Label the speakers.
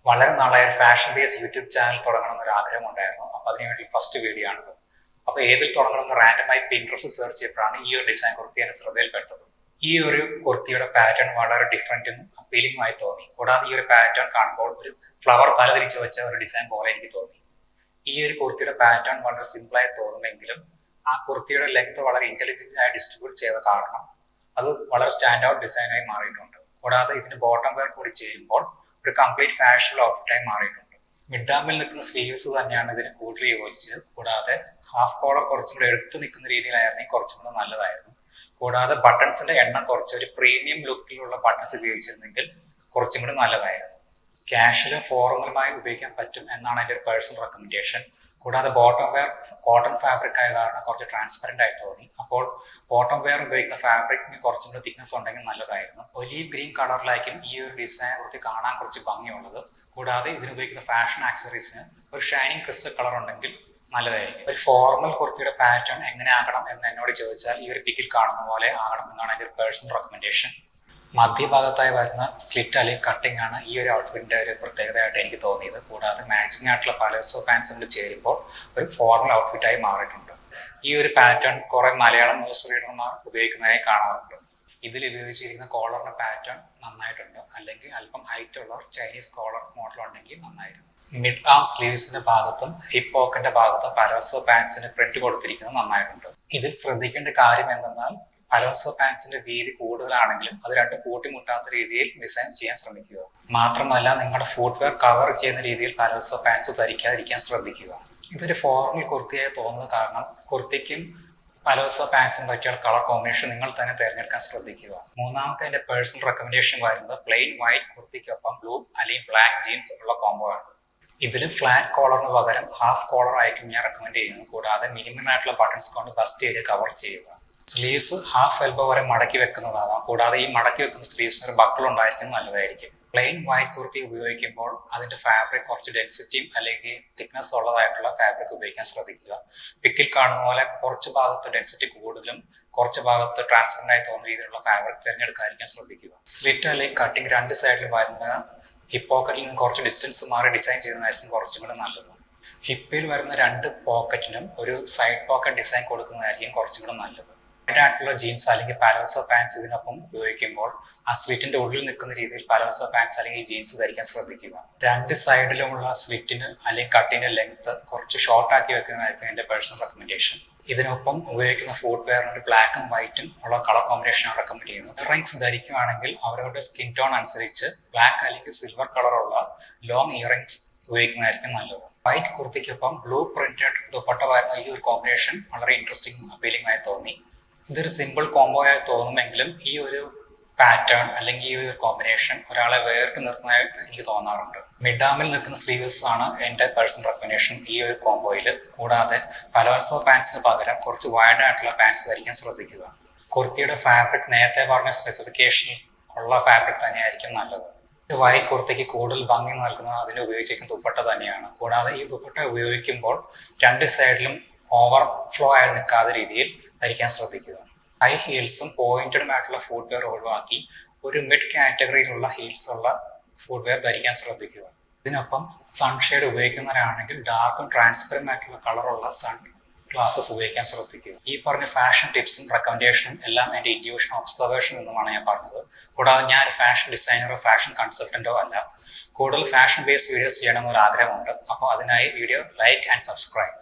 Speaker 1: വളരെ നാളായ fashion base YouTube channel തുടങ്ങണമെന്ന് ഒരു ആഗ്രഹം ഉണ്ടായിരുന്നു. അപ്പോൾ അതിനുവേണ്ടി ഫസ്റ്റ് വീഡിയോ ആണിത്. അപ്പോൾ ഏതിൽ തുടങ്ങണമെന്ന് റാൻഡമായി പിൻട്രസ്റ്റ് സെർച്ച് ചെയ്തപ്പോഴാണ് ഈ ഒരു ഡിസൈൻ കുർത്തി എന്റെ ശ്രദ്ധയിൽപ്പെട്ടത്. ഈ ഒരു കുർത്തിയുടെ പാറ്റേൺ വളരെ ഡിഫറെന്റും അപ്പീലിംഗും ആയി തോന്നി. കൂടാതെ ഈ ഒരു പാറ്റേൺ കാണുമ്പോൾ ഒരു ഫ്ലവർ തലതിരിച്ച് വെച്ച ഒരു ഡിസൈൻ പോലെ എനിക്ക് തോന്നി. ഈ ഒരു കുർത്തിയുടെ പാറ്റേൺ വളരെ സിമ്പിൾ ആയി തോന്നുമെങ്കിലും ആ കുർത്തിയുടെ ലെങ്ത് വളരെ ഇന്റലിജന്റ് ആയി ഡിസ്ട്രിബ്യൂട്ട് ചെയ്ത കാരണം അത് വളരെ സ്റ്റാൻഡ് ഔട്ട് ഡിസൈനായി മാറിയിട്ടുണ്ട്. കൂടാതെ ഇതിന് ബോട്ടം വെയർ കൂടി ചെയ്യുമ്പോൾ ഒരു കംപ്ലീറ്റ് ഫാഷണൽ ഔട്ട്ഫിറ്റായി മാറിയിട്ടുണ്ട്. മിഡ് ആമിൽ നിൽക്കുന്ന സ്ലീവ്സ് തന്നെയാണ് ഇതിന് കൂടുതൽ യോജിച്ചത്. കൂടാതെ ഹാഫ് കോളർ കുറച്ചും കൂടെ എടുത്തു നിൽക്കുന്ന രീതിയിലായിരുന്നെങ്കിൽ കുറച്ചും കൂടെ നല്ലതായിരുന്നു. കൂടാതെ ബട്ടൺസിന്റെ എണ്ണം കുറച്ച് ഒരു പ്രീമിയം ലുക്കിലുള്ള ബട്ടൺസ് ഉപയോഗിച്ചിരുന്നെങ്കിൽ കുറച്ചും കൂടി നല്ലതായിരുന്നു. ക്യാഷ്വലും ഫോർമലുമായി ഉപയോഗിക്കാൻ പറ്റും എന്നാണ് എൻ്റെ ഒരു പേഴ്സണൽ റെക്കമെൻഡേഷൻ. കൂടാതെ ബോട്ടം വെയർ കോട്ടൺ ഫാബ്രിക് ആയ കാരണം കുറച്ച് ട്രാൻസ്പെറന്റ് ആയി തോന്നി. അപ്പോൾ ബോട്ടം വെയർ ഉപയോഗിക്കുന്ന ഫാബ്രിക്കിന് കുറച്ചും കൂടി തിക്നെസ് ഉണ്ടെങ്കിൽ നല്ലതായിരുന്നു. ഒലീവ് ഗ്രീൻ കളറിലായിരിക്കും ഈ ഒരു ഡിസൈൻ കുറച്ച് കാണാൻ കുറച്ച് ഭംഗിയുള്ളത്. കൂടാതെ ഇതിന് ഉപയോഗിക്കുന്ന ഫാഷൻ ആക്സറീസിന് ഒരു ഷൈനിങ് ക്രിസ്റ്റൽ കളർ ഉണ്ടെങ്കിൽ നല്ലതായിരിക്കും. ഒരു ഫോർമൽ കുർത്തിയുടെ പാറ്റേൺ എങ്ങനെ ആകണം എന്ന് എന്നോട് ചോദിച്ചാൽ ഈ ഒരു പിക്കിൽ കാണുന്ന പോലെ ആകണം എന്നാണ് എൻ്റെ ഒരു പേഴ്സണൽ റെക്കമെൻഡേഷൻ. മധ്യഭാഗത്തായി വരുന്ന സ്ലിറ്റ് അല്ലെങ്കിൽ കട്ടിംഗ് ആണ് ഈ ഒരു ഔട്ട്ഫിറ്റിന്റെ ഒരു പ്രത്യേകതയായിട്ട് എനിക്ക് തോന്നിയത്. കൂടാതെ മാച്ചിങ് ആയിട്ടുള്ള പലോസോ പാൻസും കൂടി ചേരുമ്പോൾ ഒരു ഫോർമൽ ഔട്ട്ഫിറ്റായി മാറിയിട്ടുണ്ട്. ഈ ഒരു പാറ്റേൺ കുറെ മലയാളം ന്യൂസ് റീഡർമാർ ഉപയോഗിക്കുന്നതായി കാണാറുണ്ട്. ഇതിൽ ഉപയോഗിച്ചിരിക്കുന്ന കോളറിന്റെ പാറ്റേൺ നന്നായിട്ടുണ്ട്. അല്ലെങ്കിൽ അല്പം ഹൈറ്റ് ഉള്ള ചൈനീസ് കോളർ മോഡൽ ഉണ്ടെങ്കിൽ നന്നായിരുന്നു. മിഡ് ആം സ്ലീവ്സിന്റെ ഭാഗത്തും ഹിപ്പ് പോക്കറ്റിന്റെ ഭാഗത്തും പലോസോ പാൻസിന് പ്രിന്റ് കൊടുത്തിരിക്കുന്നത് നന്നായിട്ടുണ്ട്. ഇതിൽ ശ്രദ്ധിക്കേണ്ട കാര്യം എന്തെന്നാൽ പലോസോ പാൻസിന്റെ വീതി കൂടുതലാണെങ്കിലും അത് രണ്ടും കൂട്ടിമുട്ടാത്ത രീതിയിൽ ഡിസൈൻ ചെയ്യാൻ ശ്രമിക്കുക. മാത്രമല്ല നിങ്ങളുടെ ഫുട്വെയർ കവർ ചെയ്യുന്ന രീതിയിൽ പലോസോ പാൻസ് ധരിക്കാതിരിക്കാൻ ശ്രദ്ധിക്കുക. ഇതൊരു ഫോർമൽ കുർത്തിയായി തോന്നുന്നത് കാരണം കുർത്തിക്കും പലോസോ പാൻസിനും പറ്റിയ കളർ കോമ്പിനേഷൻ നിങ്ങൾ തന്നെ തിരഞ്ഞെടുക്കാൻ ശ്രദ്ധിക്കുക. മൂന്നാമത്തെ എൻ്റെ പേഴ്സണൽ റെക്കമെൻഡേഷൻ വരുന്നത് പ്ലെയിൻ വൈറ്റ് കുർത്തിക്കൊപ്പം ബ്ലൂ അല്ലെങ്കിൽ ബ്ലാക്ക് ജീൻസ് ഉള്ള കോംബോ ആണ്. ഇതിൽ ഫ്ലാറ്റ് കോളറിന് പകരം ഹാഫ് കോളർ ആയിരിക്കും ഞാൻ റെക്കമെൻഡ് ചെയ്യുന്നത്. കൂടാതെ മിനിമം ആയിട്ടുള്ള ബട്ടൺസ് കൊണ്ട് ഫസ്റ്റ് ഏരിയ കവർ ചെയ്യുക. സ്ലീവ്സ് ഹാഫ് എൽബോ വരെ മടക്കി വെക്കുന്നതാവാം. കൂടാതെ ഈ മടക്കി വെക്കുന്ന സ്ലീവ്സിന് ഒരു ബക്കിൾ ഉണ്ടായിരിക്കുന്നത് നല്ലതായിരിക്കും. പ്ലെയിൻ വൈറ്റ് കുർത്തി ഉപയോഗിക്കുമ്പോൾ അതിന്റെ ഫാബ്രിക് കുറച്ച് ഡെൻസിറ്റിയും അല്ലെങ്കിൽ തിക്നെസ് ഉള്ളതായിട്ടുള്ള ഫാബ്രിക് ഉപയോഗിക്കാൻ ശ്രദ്ധിക്കുക. പിക്കിൽ കാണുന്ന പോലെ കുറച്ച് ഭാഗത്ത് ഡെൻസിറ്റി കൂടുതലും കുറച്ച് ഭാഗത്ത് ട്രാൻസ്പെറന്റ് ആയി തോന്നുന്ന രീതിയിലുള്ള ഫാബ്രിക് തിരഞ്ഞെടുക്കാതിരിക്കാൻ ശ്രദ്ധിക്കുക. സ്ലിറ്റ് അല്ലെങ്കിൽ കട്ടിങ് രണ്ട് സൈഡിലും വരുന്ന ഹിപ്പ് പോക്കറ്റിൽ നിന്ന് കുറച്ച് ഡിസ്റ്റൻസ് മാറി ഡിസൈൻ ചെയ്യുന്നതായിരിക്കും കുറച്ചും കൂടെ നല്ലത്. ഹിപ്പിൽ വരുന്ന രണ്ട് പോക്കറ്റിനും ഒരു സൈഡ് പോക്കറ്റ് ഡിസൈൻ കൊടുക്കുന്നതായിരിക്കും കുറച്ചും കൂടെ നല്ലത്. ആയിട്ടുള്ള ജീൻസ് അല്ലെങ്കിൽ പാലോസോ പാൻസ് ഇതിനൊപ്പം ഉപയോഗിക്കുമ്പോൾ ആ സ്ലിറ്റിന്റെ ഉള്ളിൽ നിൽക്കുന്ന രീതിയിൽ പാലോസോ പാൻസ് അല്ലെങ്കിൽ ജീൻസ് ധരിക്കാൻ ശ്രദ്ധിക്കുക. രണ്ട് സൈഡിലുമുള്ള സ്ലിറ്റിന് അല്ലെങ്കിൽ കട്ടിന്റെ ലെങ്ത് കുറച്ച് ഷോർട്ട് ആക്കി വെക്കുന്നതായിരിക്കും എൻ്റെ പേഴ്സണൽ റെക്കമെൻഡേഷൻ. ഇതിനൊപ്പം ഉപയോഗിക്കുന്ന ഫുട് വെയറിന് ഒരു ബ്ലാക്കും വൈറ്റും ഉള്ള കളർ കോമ്പിനേഷൻ റെക്കമെൻഡ് ചെയ്യുന്നു. ഇയറിംഗ്സ് ധരിക്കുകയാണെങ്കിൽ അവരവരുടെ സ്കിൻ ടോൺ അനുസരിച്ച് ബ്ലാക്ക് അല്ലെങ്കിൽ സിൽവർ കളറുള്ള ലോങ് ഇയറിംഗ്സ് ഉപയോഗിക്കുന്നതായിരിക്കും നല്ലത്. വൈറ്റ് കുർത്തിക്കൊപ്പം ബ്ലൂ പ്രിന്റഡ് ദുപ്പട്ട വരുന്ന ഈ ഒരു കോമ്പിനേഷൻ വളരെ ഇൻട്രസ്റ്റിംഗ് അപ്പീലിംഗ് ആയി തോന്നി. ഇതൊരു സിമ്പിൾ കോംബോ ആയി തോന്നുമെങ്കിലും ഈ ഒരു പാറ്റേൺ അല്ലെങ്കിൽ ഈ ഒരു കോമ്പിനേഷൻ ഒരാളെ വേറിട്ട് നിർത്തുന്നതായിട്ട് എനിക്ക് തോന്നാറുണ്ട്. മിഡ് ആമിൽ നിൽക്കുന്ന സ്ലീവ്സ് ആണ് എൻ്റെ പേഴ്സണൽ റെക്കമെൻഡേഷൻ ഈ ഒരു കോംബോയിൽ. കൂടാതെ പലോസോ പാൻസിന് പകരം കുറച്ച് വൈഡ് ആയിട്ടുള്ള പാൻസ് ധരിക്കാൻ ശ്രദ്ധിക്കുക. കുർത്തിയുടെ ഫാബ്രിക് നേരത്തെ പറഞ്ഞ സ്പെസിഫിക്കേഷനിൽ ഉള്ള ഫാബ്രിക് തന്നെയായിരിക്കും നല്ലത്. വൈറ്റ് കുർത്തിക്ക് കൂടുതൽ ഭംഗി നൽകുന്നത് അതിന് ഉപയോഗിച്ചിരിക്കുന്ന ദുപ്പട്ട തന്നെയാണ്. കൂടാതെ ഈ ദുപ്പട്ട ഉപയോഗിക്കുമ്പോൾ രണ്ട് സൈഡിലും ഓവർ ഫ്ലോ ആയി നിൽക്കാത്ത രീതിയിൽ ധരിക്കാൻ ശ്രദ്ധിക്കുക. ഹൈ ഹീൽസും പോയിന്റഡും ആയിട്ടുള്ള ഫുട് വെയർ ഒഴിവാക്കി ഒരു മിഡ് കാറ്റഗറിയിലുള്ള ഹീൽസ് ഉള്ള ഫുട് വെയർ ധരിക്കാൻ ശ്രദ്ധിക്കുക. ഇതിനൊപ്പം സൺഷെയ്ഡ് ഉപയോഗിക്കുന്നവരാണെങ്കിൽ ഡാർക്കും ട്രാൻസ്പെറന്റ് ആയിട്ടുള്ള കളറുള്ള സൺ ഗ്ലാസസ് ഉപയോഗിക്കാൻ ശ്രദ്ധിക്കുക. ഈ പറഞ്ഞ ഫാഷൻ ടിപ്സും റെക്കമെൻഡേഷനും എല്ലാം എൻ്റെ ഇൻഡ്യൂഷൻ ഒബ്സർവേഷൻ എന്നുമാണ് ഞാൻ പറഞ്ഞത്. കൂടാതെ ഞാൻ ഒരു ഫാഷൻ ഡിസൈനറോ ഫാഷൻ കൺസൾട്ടന്റോ അല്ല. കൂടുതൽ ഫാഷൻ ബേസ്ഡ് വീഡിയോസ് ചെയ്യണമെന്നൊരു ആഗ്രഹമുണ്ട്. അപ്പോൾ അതിനായി വീഡിയോ ലൈക്ക് ആൻഡ് സബ്സ്ക്രൈബ്.